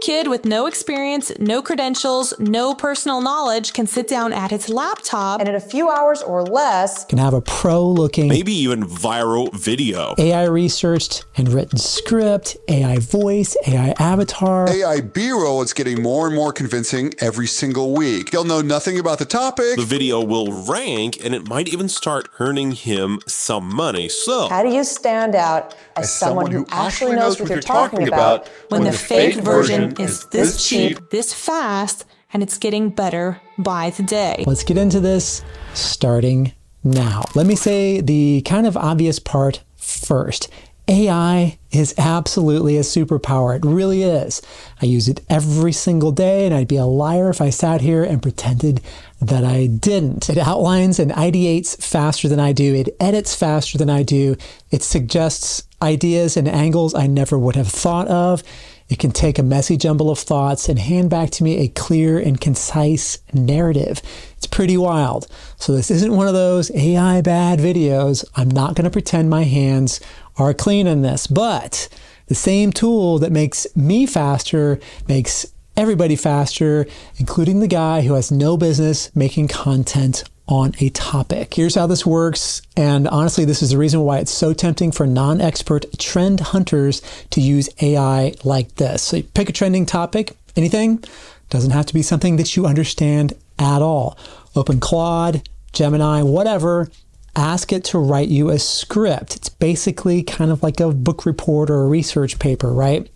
kid with no experience, no credentials, no personal knowledge can sit down at his laptop and in a few hours or less can have a pro-looking, maybe even viral video, AI researched and written script, AI voice, AI avatar. AI B-roll is getting more and more convincing every single week. They'll know nothing about the topic. The video will rank, and it might even start earning him some money. So, how do you stand out as someone who actually knows what you're talking about when the fake version is this cheap, this fast, and it's getting better by the day? Let's get into this starting now. Let me say the kind of obvious part first. AI is absolutely a superpower. It really is. I use it every single day, and I'd be a liar if I sat here and pretended that I didn't. It outlines and ideates faster than I do. It edits faster than I do. It suggests ideas and angles I never would have thought of. It can take a messy jumble of thoughts and hand back to me a clear and concise narrative. It's pretty wild. So this isn't one of those AI bad videos. I'm not going to pretend my hands are clean in this, but the same tool that makes me faster makes everybody faster, including the guy who has no business making content on a topic. Here's how this works, and honestly, this is the reason why it's so tempting for non-expert trend hunters to use AI like this. So you pick a trending topic, anything, doesn't have to be something that you understand at all. Open Claude, Gemini, whatever, ask it to write you a script. It's basically kind of like a book report or a research paper, right?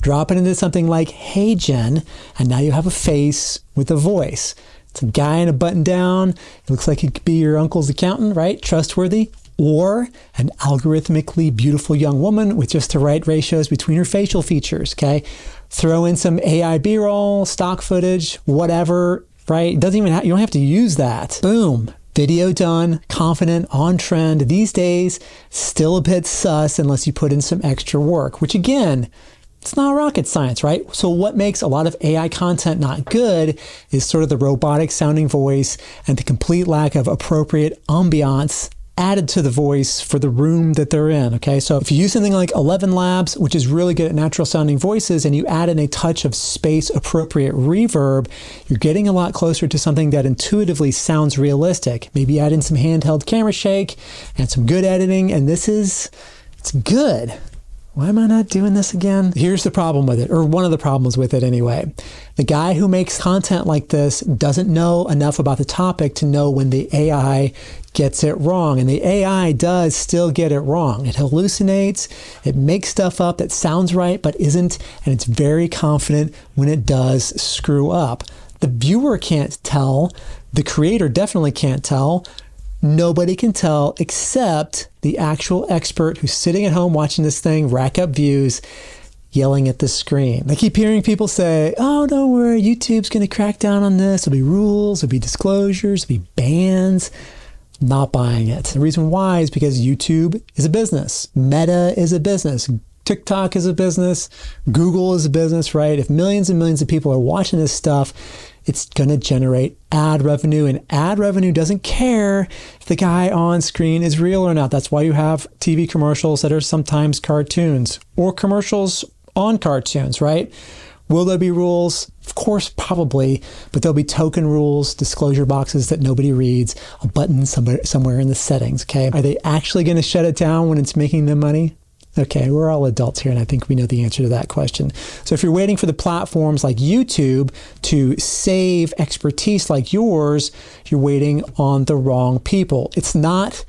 Drop it into something like HeyGen, and now you have a face with a voice. It's a guy in a button down. It looks like he could be your uncle's accountant, right? Trustworthy. Or an algorithmically beautiful young woman with just the right ratios between her facial features, okay? Throw in some AI B-roll, stock footage, whatever, right? It doesn't even you don't have to use that. Boom. Video done, confident, on trend. These days, still a bit sus unless you put in some extra work, which again, it's not rocket science, right? So what makes a lot of AI content not good is sort of the robotic sounding voice and the complete lack of appropriate ambiance added to the voice for the room that they're in, okay? So if you use something like 11 Labs, which is really good at natural sounding voices, and you add in a touch of space appropriate reverb, you're getting a lot closer to something that intuitively sounds realistic. Maybe add in some handheld camera shake and some good editing, and it's good. Why am I not doing this again? Here's the problem with it, or one of the problems with it anyway. The guy who makes content like this doesn't know enough about the topic to know when the AI gets it wrong. And the AI does still get it wrong. It hallucinates, it makes stuff up that sounds right but isn't, and it's very confident when it does screw up. The viewer can't tell, the creator definitely can't tell, nobody can tell except the actual expert who's sitting at home watching this thing rack up views, yelling at the screen. I keep hearing people say, oh, don't worry, YouTube's going to crack down on this. There'll be rules, there'll be disclosures, there'll be bans. Not buying it. The reason why is because YouTube is a business. Meta is a business. TikTok is a business. Google is a business, right? If millions and millions of people are watching this stuff, it's going to generate ad revenue, and ad revenue doesn't care if the guy on screen is real or not. That's why you have TV commercials that are sometimes cartoons or commercials on cartoons, right? Will there be rules? Of course, probably, but there'll be token rules, disclosure boxes that nobody reads, a button somewhere in the settings, okay? Are they actually going to shut it down when it's making them money? Okay, we're all adults here, and I think we know the answer to that question. So if you're waiting for the platforms like YouTube to save expertise like yours, you're waiting on the wrong people. It's not,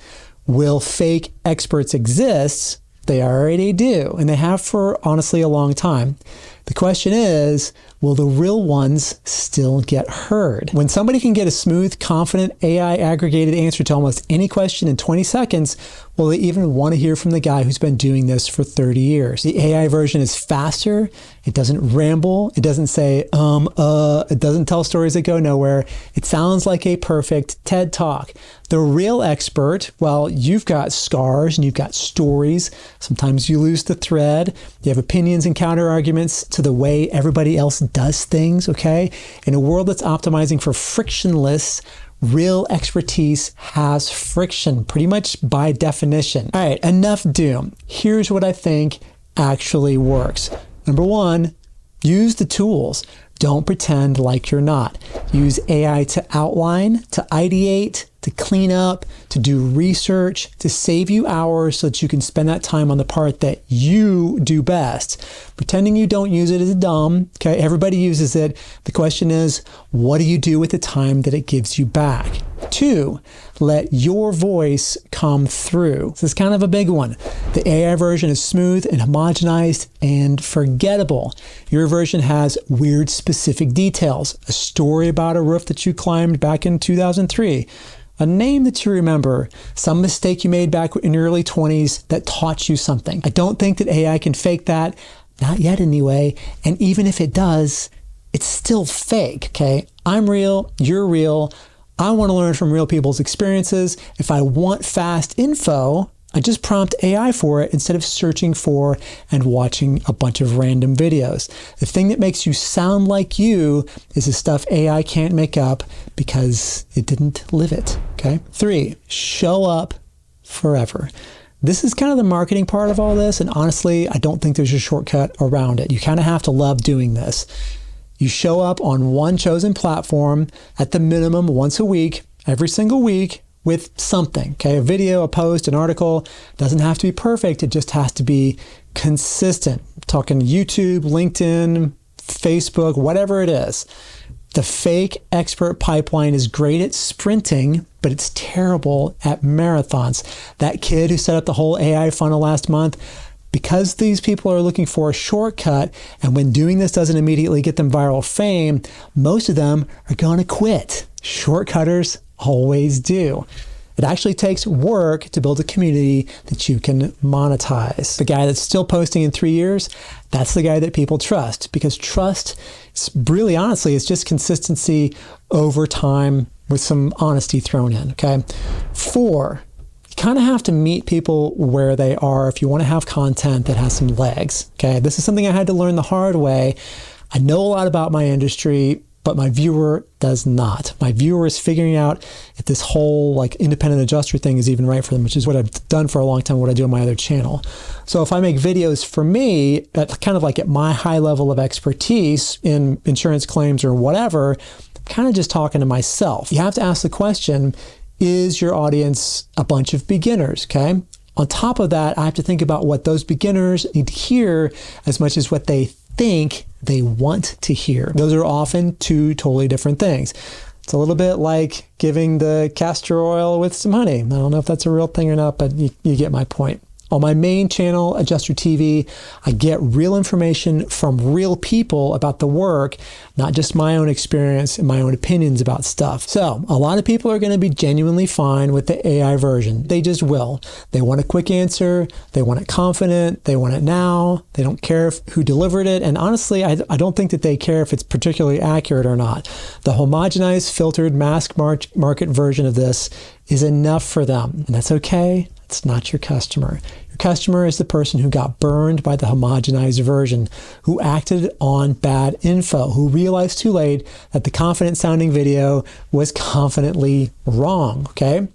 will fake experts exist? They already do, and they have for, honestly, a long time. The question is, will the real ones still get heard? When somebody can get a smooth, confident, AI aggregated answer to almost any question in 20 seconds, will they even want to hear from the guy who's been doing this for 30 years? The AI version is faster. It doesn't ramble. It doesn't say, it doesn't tell stories that go nowhere. It sounds like a perfect TED Talk. The real expert, well, you've got scars and you've got stories. Sometimes you lose the thread. You have opinions and counter arguments to the way everybody else does things, okay? In a world that's optimizing for frictionless, real expertise has friction, pretty much by definition. All right, enough doom. Here's what I think actually works. Number one, Use the tools. Don't pretend like you're not. Use AI to outline, to ideate, to clean up, to do research, to save you hours so that you can spend that time on the part that you do best. Pretending you don't use it is dumb. Okay, everybody uses it. The question is, what do you do with the time that it gives you back? 2, let your voice come through. This is kind of a big one. The AI version is smooth and homogenized and forgettable. Your version has weird specific details, a story about a roof that you climbed back in 2003, a name that you remember, some mistake you made back in your early 20s that taught you something. I don't think that AI can fake that, not yet anyway, and even if it does, it's still fake, okay? I'm real, you're real. I want to learn from real people's experiences. If I want fast info, I just prompt AI for it instead of searching for and watching a bunch of random videos. The thing that makes you sound like you is the stuff AI can't make up because it didn't live it, okay? 3, show up forever. This is kind of the marketing part of all this, and honestly, I don't think there's a shortcut around it. You kind of have to love doing this. You show up on one chosen platform at the minimum once a week, every single week, with something, okay? A video, a post, an article. Doesn't have to be perfect. It just has to be consistent. I'm talking YouTube, LinkedIn, Facebook, whatever it is. The fake expert pipeline is great at sprinting, but it's terrible at marathons. That kid who set up the whole AI funnel last month, because these people are looking for a shortcut, and when doing this doesn't immediately get them viral fame, most of them are going to quit. Shortcutters always do. It actually takes work to build a community that you can monetize. The guy that's still posting in 3 years, that's the guy that people trust, because trust, really honestly, is just consistency over time with some honesty thrown in, okay? 4, you kind of have to meet people where they are if you want to have content that has some legs, okay? This is something I had to learn the hard way. I know a lot about my industry, but my viewer does not. My viewer is figuring out if this whole like independent adjuster thing is even right for them, which is what I've done for a long time, what I do on my other channel. So if I make videos for me, at kind of like at my high level of expertise in insurance claims or whatever, I'm kind of just talking to myself. You have to ask the question, is your audience a bunch of beginners, okay? On top of that, I have to think about what those beginners need to hear as much as what they think they want to hear. Those are often 2 totally different things. It's a little bit like giving the castor oil with some honey. I don't know if that's a real thing or not, but you get my point. On my main channel, Adjuster TV, I get real information from real people about the work, not just my own experience and my own opinions about stuff. So a lot of people are going to be genuinely fine with the AI version. They just will. They want a quick answer. They want it confident. They want it now. They don't care who delivered it. And honestly, I don't think that they care if it's particularly accurate or not. The homogenized, filtered, mass market version of this is enough for them. And that's okay. It's not your customer. Your customer is the person who got burned by the homogenized version, who acted on bad info, who realized too late that the confident sounding video was confidently wrong, okay?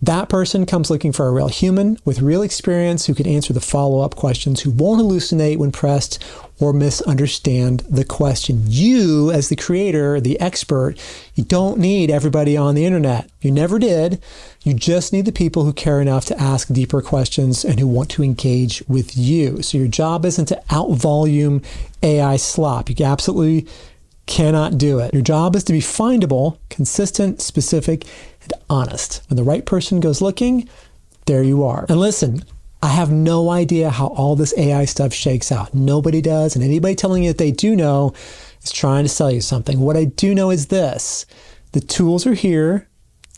That person comes looking for a real human with real experience who can answer the follow-up questions, who won't hallucinate when pressed or misunderstand the question. You, as the creator, the expert, you don't need everybody on the internet. You never did. You just need the people who care enough to ask deeper questions and who want to engage with you. So your job isn't to out-volume AI slop. You absolutely cannot do it. Your job is to be findable, consistent, specific, and honest. When the right person goes looking, there you are. And listen, I have no idea how all this AI stuff shakes out. Nobody does, and anybody telling you that they do know is trying to sell you something. What I do know is this: the tools are here.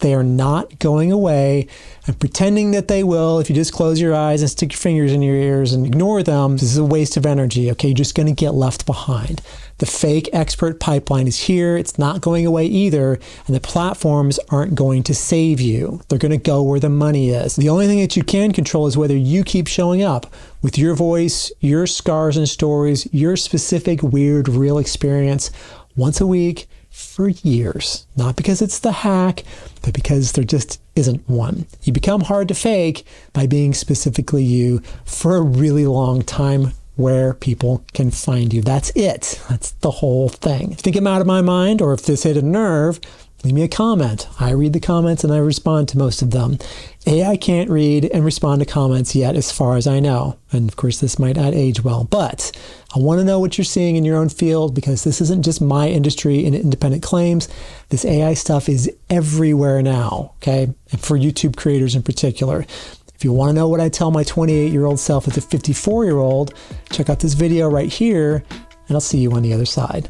They are not going away, and pretending that they will, if you just close your eyes and stick your fingers in your ears and ignore them, this is a waste of energy, okay? You're just going to get left behind. The fake expert pipeline is here. It's not going away either, and the platforms aren't going to save you. They're going to go where the money is. The only thing that you can control is whether you keep showing up with your voice, your scars and stories, your specific, weird, real experience once a week, for years. Not because it's the hack, but because there just isn't one. You become hard to fake by being specifically you for a really long time where people can find you. That's it. That's the whole thing. If you think I'm out of my mind, or if this hit a nerve, leave me a comment. I read the comments and I respond to most of them. AI can't read and respond to comments yet, as far as I know. And of course, this might not age well, but I want to know what you're seeing in your own field, because this isn't just my industry and independent claims. This AI stuff is everywhere now, okay? And for YouTube creators in particular. If you want to know what I tell my 28-year-old self as a 54-year-old, check out this video right here, and I'll see you on the other side.